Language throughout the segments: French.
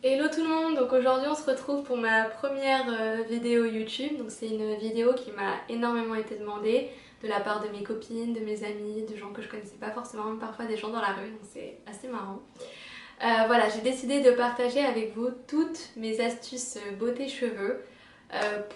Hello tout le monde, donc aujourd'hui on se retrouve pour ma première vidéo YouTube. Donc c'est une vidéo qui m'a énormément été demandée de la part de mes copines, de mes amis, de gens que je connaissais pas forcément, même parfois des gens dans la rue, donc c'est assez marrant. Voilà, j'ai décidé de partager avec vous toutes mes astuces beauté cheveux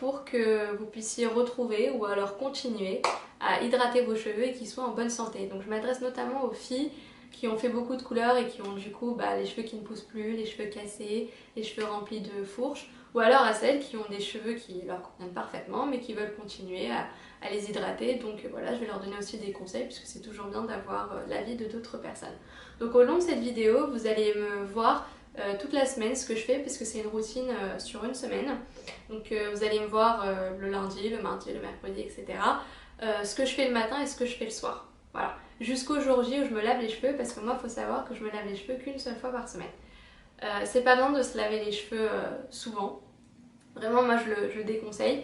pour que vous puissiez retrouver ou alors continuer à hydrater vos cheveux et qu'ils soient en bonne santé. Donc je m'adresse notamment aux filles qui ont fait beaucoup de couleurs et qui ont du coup les cheveux qui ne poussent plus, les cheveux cassés, les cheveux remplis de fourches, ou alors à celles qui ont des cheveux qui leur conviennent parfaitement mais qui veulent continuer à les hydrater. Donc voilà, je vais leur donner aussi des conseils puisque c'est toujours bien d'avoir l'avis de d'autres personnes. Donc au long de cette vidéo, vous allez me voir toute la semaine ce que je fais parce que c'est une routine sur une semaine. Donc vous allez me voir le lundi, le mardi, le mercredi, etc. Ce que je fais le matin et ce que je fais le soir. Voilà. Jusqu'au jour J où je me lave les cheveux parce que moi il faut savoir que je me lave les cheveux qu'une seule fois par semaine. C'est pas bien de se laver les cheveux souvent. Vraiment moi je le déconseille.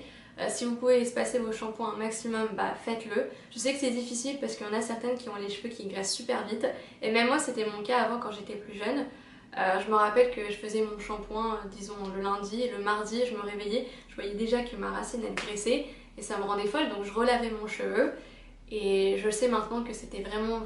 Si vous pouvez espacer vos shampoings un maximum, faites-le. Je sais que c'est difficile parce qu'il y en a certaines qui ont les cheveux qui graissent super vite. Et même moi c'était mon cas avant quand j'étais plus jeune. Je me rappelle que je faisais mon shampoing, disons le lundi, et le mardi je me réveillais, je voyais déjà que ma racine elle graissait et ça me rendait folle, donc je relavais mon cheveu et je sais maintenant que c'était vraiment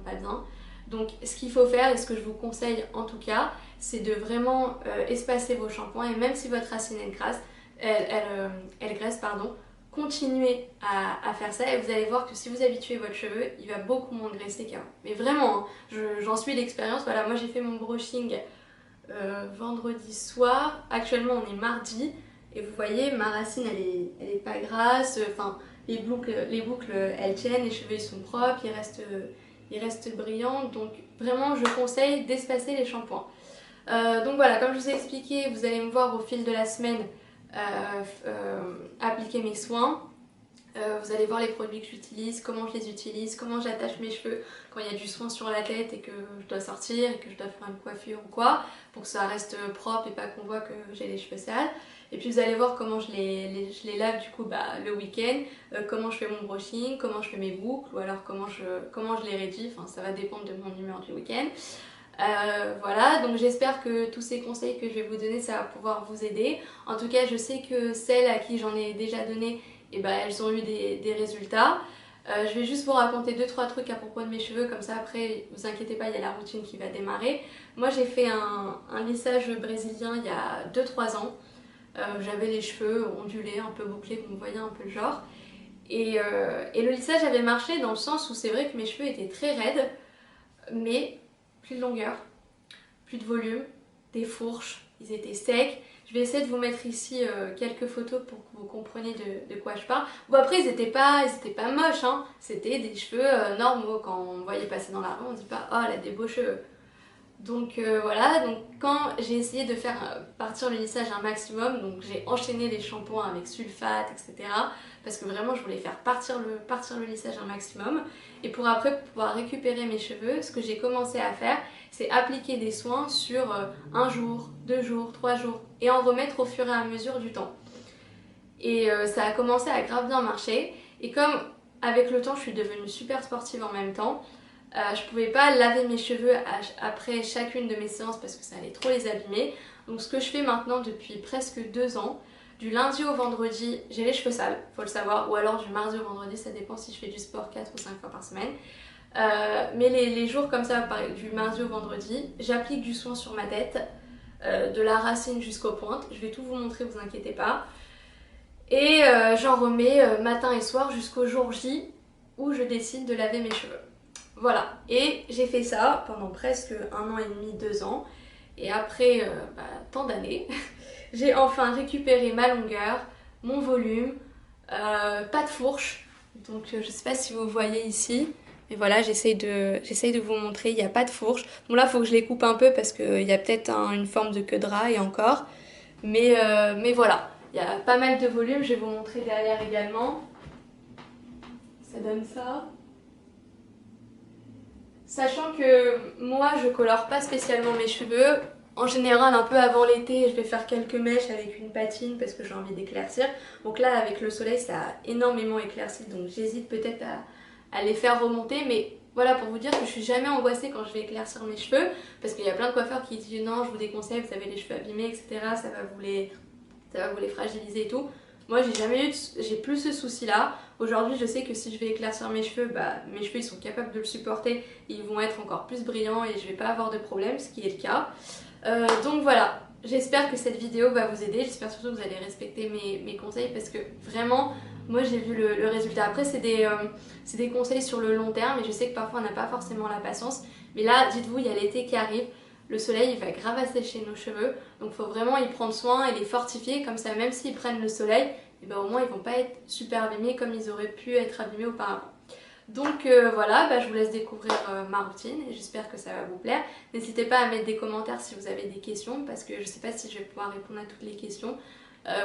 pas bien. Donc ce qu'il faut faire et ce que je vous conseille en tout cas, c'est de vraiment espacer vos shampoings et même si votre racine elle graisse, elle graisse pardon, continuez à faire ça et vous allez voir que si vous habituez votre cheveu, il va beaucoup moins graisser qu'avant. Mais vraiment, hein, j'en suis l'expérience. Voilà, moi j'ai fait mon brushing vendredi soir. Actuellement on est mardi et vous voyez ma racine elle est pas grasse. Enfin les boucles elles tiennent, les cheveux ils sont propres, ils restent brillants. Donc vraiment je conseille d'espacer les shampoings. Donc voilà, comme je vous ai expliqué, vous allez me voir au fil de la semaine appliquer mes soins. Vous allez voir les produits que j'utilise, comment je les utilise, comment j'attache mes cheveux quand il y a du soin sur la tête et que je dois sortir et que je dois faire une coiffure ou quoi, pour que ça reste propre et pas qu'on voit que j'ai les cheveux sales. Et puis vous allez voir comment je les lave du coup le week-end, comment je fais mon brushing, comment je fais mes boucles ou alors comment je les rédis, enfin ça va dépendre de mon humeur du week-end. Voilà, donc j'espère que tous ces conseils que je vais vous donner, ça va pouvoir vous aider. En tout cas, je sais que celles à qui j'en ai déjà donné, elles ont eu des résultats. Je vais juste vous raconter 2-3 trucs à propos de mes cheveux, comme ça après, vous inquiétez pas, il y a la routine qui va démarrer. Moi j'ai fait un lissage brésilien il y a 2-3 ans. J'avais les cheveux ondulés, un peu bouclés, vous me voyez un peu le genre. Et le lissage avait marché dans le sens où c'est vrai que mes cheveux étaient très raides, mais plus de longueur, plus de volume, des fourches, ils étaient secs. Je vais essayer de vous mettre ici quelques photos pour que vous compreniez de quoi je parle. Bon après ils étaient pas moches, hein. C'était des cheveux normaux. Quand on voyait passer dans la rue, on dit pas oh elle a des beaux cheveux. Donc voilà, donc quand j'ai essayé de faire partir le lissage un maximum, donc j'ai enchaîné les shampoings avec sulfate, etc. Parce que vraiment je voulais faire partir le lissage un maximum. Et pour après pouvoir récupérer mes cheveux, ce que j'ai commencé à faire, c'est appliquer des soins sur un jour, 2 jours, 3 jours, et en remettre au fur et à mesure du temps. Et ça a commencé à grave bien marcher. Et comme avec le temps je suis devenue super sportive en même temps, je pouvais pas laver mes cheveux après chacune de mes séances parce que ça allait trop les abîmer. Donc ce que je fais maintenant depuis presque 2 ans, du lundi au vendredi, j'ai les cheveux sales, faut le savoir, ou alors du mardi au vendredi, ça dépend si je fais du sport 4 ou 5 fois par semaine. Mais les jours comme ça, du mardi au vendredi, j'applique du soin sur ma tête, de la racine jusqu'aux pointes. Je vais tout vous montrer, vous inquiétez pas. Et j'en remets matin et soir jusqu'au jour J où je décide de laver mes cheveux. Voilà, et j'ai fait ça pendant presque 1 an et demi, 2 ans. Et après tant d'années, j'ai enfin récupéré ma longueur, mon volume, pas de fourche. Donc je sais pas si vous voyez ici. Mais voilà, j'essaye de vous montrer, il n'y a pas de fourche. Bon là, il faut que je les coupe un peu parce qu'il y a peut-être une forme de queue de rat et encore. Mais voilà, il y a pas mal de volume. Je vais vous montrer derrière également. Ça donne ça. Sachant que moi je colore pas spécialement mes cheveux, en général un peu avant l'été je vais faire quelques mèches avec une patine parce que j'ai envie d'éclaircir. Donc là avec le soleil ça a énormément éclairci donc j'hésite peut-être à les faire remonter mais Voilà, pour vous dire que je suis jamais angoissée quand je vais éclaircir mes cheveux, parce qu'il y a plein de coiffeurs qui disent non, je vous déconseille, vous avez les cheveux abîmés, etc. Ça va vous les fragiliser et tout. Moi j'ai plus ce souci là. Aujourd'hui je sais que si je vais éclaircir mes cheveux, mes cheveux ils sont capables de le supporter, ils vont être encore plus brillants et je vais pas avoir de problème, ce qui est le cas. Donc voilà, j'espère que cette vidéo va vous aider, j'espère surtout que vous allez respecter mes conseils parce que vraiment moi j'ai vu le résultat. Après c'est des conseils sur le long terme et je sais que parfois on n'a pas forcément la patience, mais là dites-vous il y a l'été qui arrive. Le soleil il va grave assécher nos cheveux, donc il faut vraiment y prendre soin et les fortifier, comme ça même s'ils prennent le soleil, et ben au moins ils vont pas être super abîmés comme ils auraient pu être abîmés auparavant. Donc voilà, je vous laisse découvrir ma routine et j'espère que ça va vous plaire. N'hésitez pas à mettre des commentaires si vous avez des questions parce que je sais pas si je vais pouvoir répondre à toutes les questions.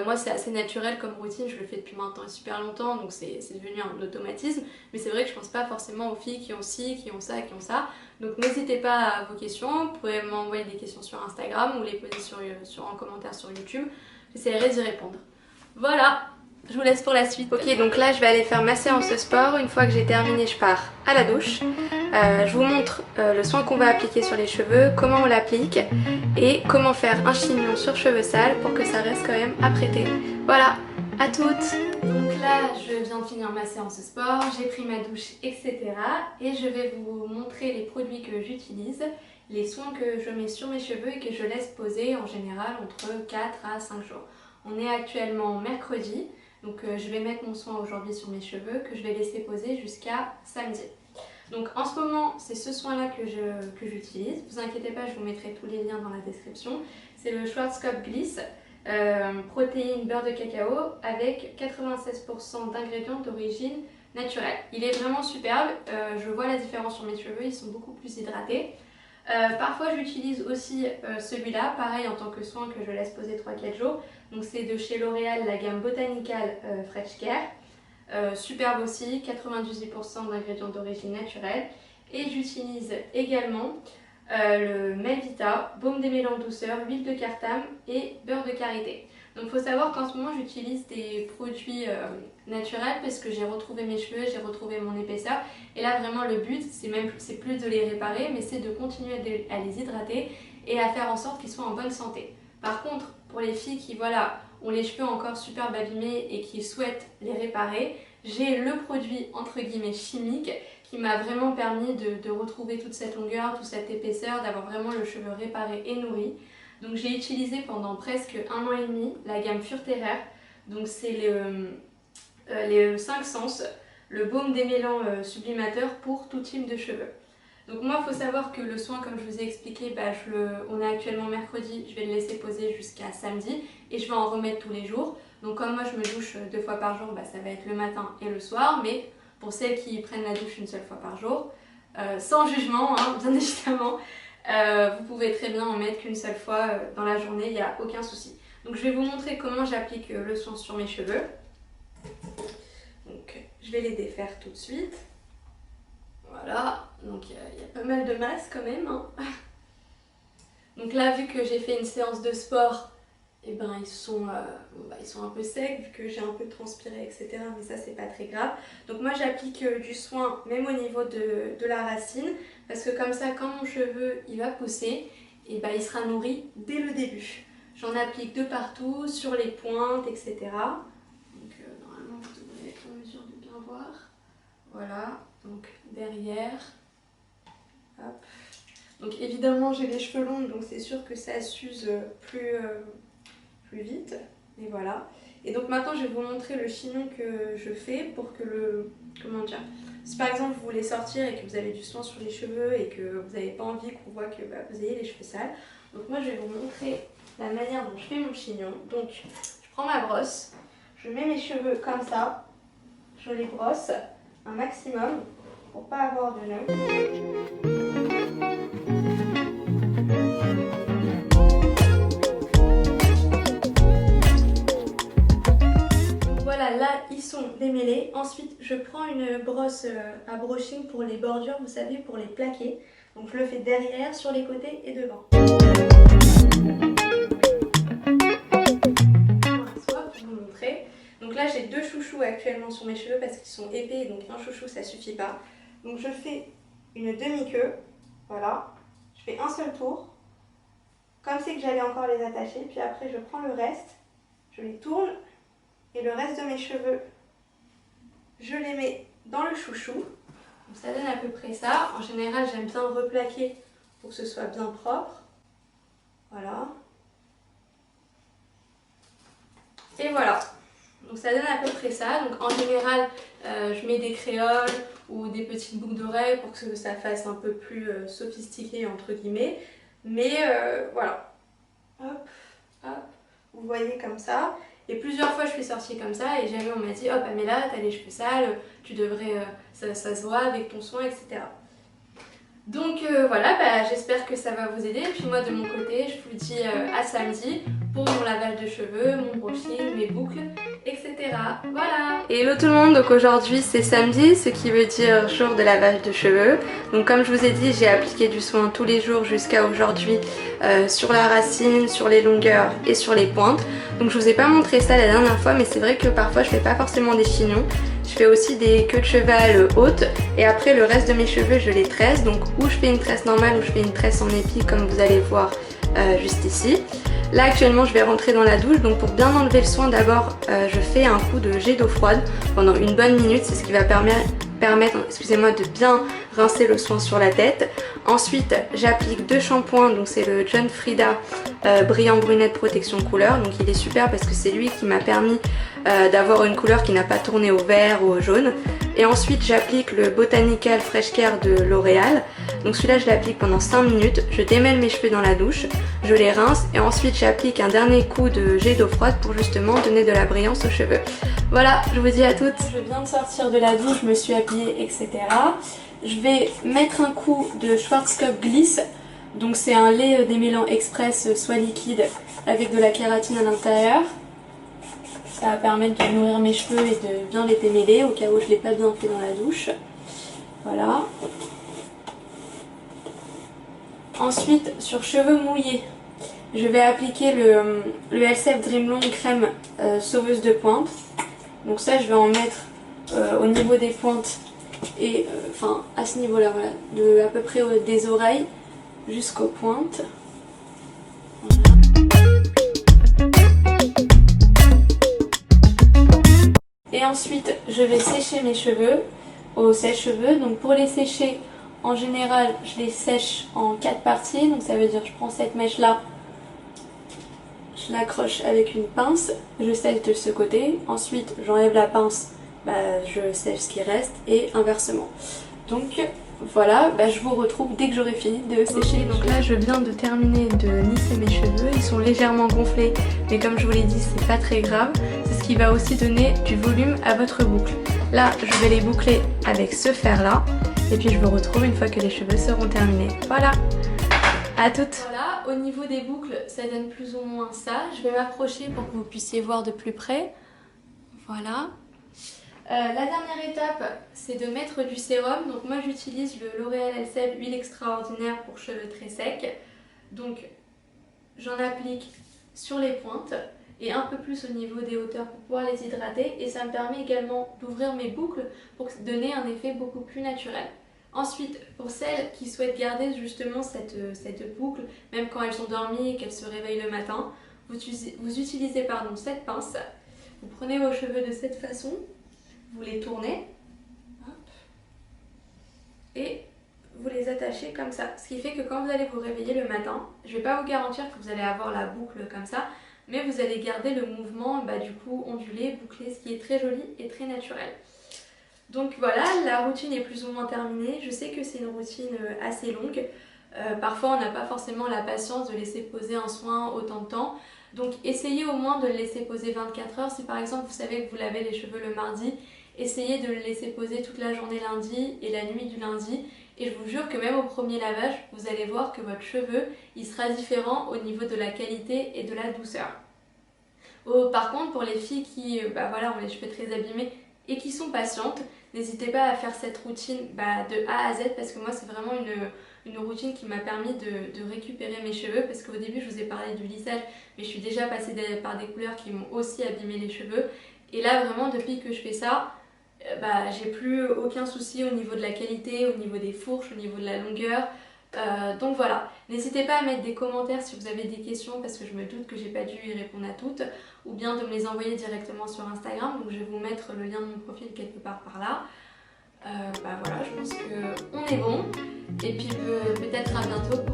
Moi c'est assez naturel comme routine, je le fais depuis maintenant super longtemps donc c'est devenu un automatisme, mais c'est vrai que je pense pas forcément aux filles qui ont ci, qui ont ça, qui ont ça. Donc n'hésitez pas à vos questions, vous pouvez m'envoyer des questions sur Instagram ou les poser en commentaire sur YouTube, j'essaierai d'y répondre. Voilà, je vous laisse pour la suite. Ok, donc là je vais aller faire ma séance de sport. Une fois que j'ai terminé, je pars à la douche. Je vous montre le soin qu'on va appliquer sur les cheveux, comment on l'applique et comment faire un chignon sur cheveux sales pour que ça reste quand même apprêté. Voilà, à toutes. Donc là je viens de finir ma séance de sport, j'ai pris ma douche, etc. Et je vais vous montrer les produits que j'utilise, les soins que je mets sur mes cheveux et que je laisse poser en général entre 4 à 5 jours. On est actuellement mercredi. Donc je vais mettre mon soin aujourd'hui sur mes cheveux que je vais laisser poser jusqu'à samedi. Donc en ce moment c'est ce soin là que j'utilise. Vous inquiétez pas, je vous mettrai tous les liens dans la description. C'est le Schwarzkopf Gliss protéines beurre de cacao avec 96% d'ingrédients d'origine naturelle. Il est vraiment superbe, je vois la différence sur mes cheveux, ils sont beaucoup plus hydratés. Parfois j'utilise aussi celui-là, pareil en tant que soin que je laisse poser 3-4 jours. Donc c'est de chez L'Oréal, la gamme Botanical Fresh Care. Superbe aussi, 98% d'ingrédients d'origine naturelle. Et j'utilise également le Melvita, baume démêlant douceur, huile de cartame et beurre de karité. Donc il faut savoir qu'en ce moment j'utilise des produits naturels parce que j'ai retrouvé mes cheveux, j'ai retrouvé mon épaisseur. Et là vraiment le but c'est plus de les réparer mais c'est de continuer à les hydrater et à faire en sorte qu'ils soient en bonne santé. Par contre pour les filles qui ont les cheveux encore super abîmés et qui souhaitent les réparer, j'ai le produit entre guillemets chimique qui m'a vraiment permis de retrouver toute cette longueur, toute cette épaisseur, d'avoir vraiment le cheveu réparé et nourri. Donc j'ai utilisé pendant presque 1 an et demi la gamme Furterer, donc c'est les 5 sens, le baume démêlant sublimateur pour tout type de cheveux. Donc moi il faut savoir que le soin comme je vous ai expliqué, on est actuellement mercredi, je vais le laisser poser jusqu'à samedi et je vais en remettre tous les jours. Donc comme moi je me douche 2 fois par jour, ça va être le matin et le soir, mais pour celles qui prennent la douche une seule fois par jour, sans jugement hein, bien évidemment, vous pouvez très bien en mettre qu'une seule fois dans la journée, il n'y a aucun souci. Donc je vais vous montrer comment j'applique le soin sur mes cheveux. Donc je vais les défaire tout de suite. Voilà, donc il y a pas mal de masse quand même. Hein. Donc là vu que j'ai fait une séance de sport, ils sont un peu secs vu que j'ai un peu transpiré etc. Mais ça c'est pas très grave. Donc moi j'applique du soin même au niveau de la racine. Parce que comme ça quand mon cheveu il va pousser, il sera nourri dès le début. J'en applique de partout, sur les pointes etc. Donc normalement vous devrez être en mesure de bien voir. Voilà, donc derrière. Hop. Donc évidemment j'ai les cheveux longs donc c'est sûr que ça s'use plus vite. Et voilà. Et donc maintenant je vais vous montrer le chignon que je fais pour que si par exemple vous voulez sortir et que vous avez du soin sur les cheveux et que vous n'avez pas envie qu'on voit que vous ayez les cheveux sales. Donc moi je vais vous montrer la manière dont je fais mon chignon. Donc je prends ma brosse, je mets mes cheveux comme ça, je les brosse un maximum pour pas avoir de nœuds. Voilà, là ils sont démêlés. Ensuite je prends une brosse à brushing pour les bordures, vous savez, pour les plaquer. Donc je le fais derrière, sur les côtés et devant. Voilà, pour vous montrer. Donc là j'ai 2 chouchous actuellement sur mes cheveux parce qu'ils sont épais, donc un chouchou ça suffit pas. Donc je fais une demi-queue, voilà. Je fais un seul tour, comme c'est que j'allais encore les attacher, puis après je prends le reste, je les tourne, et le reste de mes cheveux, je les mets dans le chouchou. Donc ça donne à peu près ça. En général, j'aime bien replaquer pour que ce soit bien propre. Voilà. Et voilà. Donc ça donne à peu près ça. Donc en général, je mets des créoles ou des petites boucles d'oreilles pour que ça fasse un peu plus sophistiqué entre guillemets. Mais voilà. Hop, hop. Vous voyez comme ça. Et plusieurs fois je suis sortie comme ça et jamais on m'a dit oh Pamela, t'as les cheveux sales, tu devrais, ça se voit avec ton soin, etc. Donc voilà, j'espère que ça va vous aider. Et puis moi de mon côté, je vous dis à samedi pour mon lavage de cheveux, mon brushing, mes boucles, etc. Voilà. Hello tout le monde, donc aujourd'hui c'est samedi, ce qui veut dire jour de lavage de cheveux. Donc comme je vous ai dit, j'ai appliqué du soin tous les jours jusqu'à aujourd'hui sur la racine, sur les longueurs et sur les pointes. Donc je vous ai pas montré ça la dernière fois, mais c'est vrai que parfois je fais pas forcément des chignons. Je fais aussi des queues de cheval hautes et après le reste de mes cheveux je les tresse, donc ou je fais une tresse normale ou je fais une tresse en épi comme vous allez voir juste ici. Là actuellement je vais rentrer dans la douche, donc pour bien enlever le soin d'abord je fais un coup de jet d'eau froide pendant une bonne minute, c'est ce qui va permettre excusez-moi, de bien rincer le soin sur la tête. Ensuite j'applique deux shampoings, donc c'est le John Frieda Brillant Brunette Protection Couleur, donc il est super parce que c'est lui qui m'a permis d'avoir une couleur qui n'a pas tourné au vert ou au jaune. Et ensuite j'applique le Botanical Fresh Care de L'Oréal, donc celui-là je l'applique pendant 5 minutes, je démêle mes cheveux dans la douche, je les rince et ensuite j'applique un dernier coup de jet d'eau froide pour justement donner de la brillance aux cheveux. Voilà, je vous dis à toutes. Je viens de sortir de la douche, je me suis habillée, etc. Je vais mettre un coup de Schwarzkopf Gliss, donc c'est un lait démêlant express soit liquide avec de la kératine à l'intérieur. Ça va permettre de nourrir mes cheveux et de bien les démêler au cas où je ne l'ai pas bien fait dans la douche. Voilà. Ensuite, sur cheveux mouillés, je vais appliquer le Elseve Dream Long crème sauveuse de pointe. Donc ça, je vais en mettre au niveau des pointes et enfin à ce niveau-là, voilà, de à peu près des oreilles jusqu'aux pointes. Voilà. Et ensuite, je vais sécher mes cheveux au sèche-cheveux. Donc pour les sécher, en général, je les sèche en 4 parties. Donc ça veut dire que je prends cette mèche-là, je l'accroche avec une pince, je sèche de ce côté. Ensuite, j'enlève la pince, je sèche ce qui reste et inversement. Donc voilà, je vous retrouve dès que j'aurai fini de sécher. Donc là, je viens de terminer de lisser mes cheveux. Ils sont légèrement gonflés, mais comme je vous l'ai dit, c'est pas très grave. C'est ce qui va aussi donner du volume à votre boucle. Là, je vais les boucler avec ce fer-là. Et puis je vous retrouve une fois que les cheveux seront terminés. Voilà, à toutes. Voilà, au niveau des boucles, ça donne plus ou moins ça. Je vais m'approcher pour que vous puissiez voir de plus près. Voilà. La dernière étape, c'est de mettre du sérum. Donc moi j'utilise le L'Oréal Elseve Huile Extraordinaire pour cheveux très secs. Donc j'en applique sur les pointes et un peu plus au niveau des hauteurs pour pouvoir les hydrater. Et ça me permet également d'ouvrir mes boucles pour donner un effet beaucoup plus naturel. Ensuite, pour celles qui souhaitent garder justement cette boucle, même quand elles sont dormies et qu'elles se réveillent le matin, vous utilisez cette pince. Vous prenez vos cheveux de cette façon. Vous les tournez, hop, et vous les attachez comme ça. Ce qui fait que quand vous allez vous réveiller le matin, je ne vais pas vous garantir que vous allez avoir la boucle comme ça, mais vous allez garder le mouvement du coup ondulé, bouclé, ce qui est très joli et très naturel. Donc voilà, la routine est plus ou moins terminée. Je sais que c'est une routine assez longue. Parfois on n'a pas forcément la patience de laisser poser un soin autant de temps. Donc essayez au moins de le laisser poser 24 heures. Si par exemple vous savez que vous lavez les cheveux le mardi, essayez de le laisser poser toute la journée lundi et la nuit du lundi. Et je vous jure que même au premier lavage, vous allez voir que votre cheveu il sera différent au niveau de la qualité et de la douceur. Par contre, pour les filles qui ont les cheveux très abîmés et qui sont patientes, n'hésitez pas à faire cette routine de A à Z parce que moi c'est vraiment une routine qui m'a permis de récupérer mes cheveux parce qu'au début je vous ai parlé du lissage mais je suis déjà passée par des couleurs qui m'ont aussi abîmé les cheveux et là vraiment depuis que je fais ça, bah, j'ai plus aucun souci au niveau de la qualité, au niveau des fourches, au niveau de la longueur. Donc voilà, n'hésitez pas à mettre des commentaires si vous avez des questions parce que je me doute que j'ai pas dû y répondre à toutes, ou bien de me les envoyer directement sur Instagram, donc je vais vous mettre le lien de mon profil quelque part par là. Bah voilà, je pense qu'on est bon, et puis peut-être à bientôt pour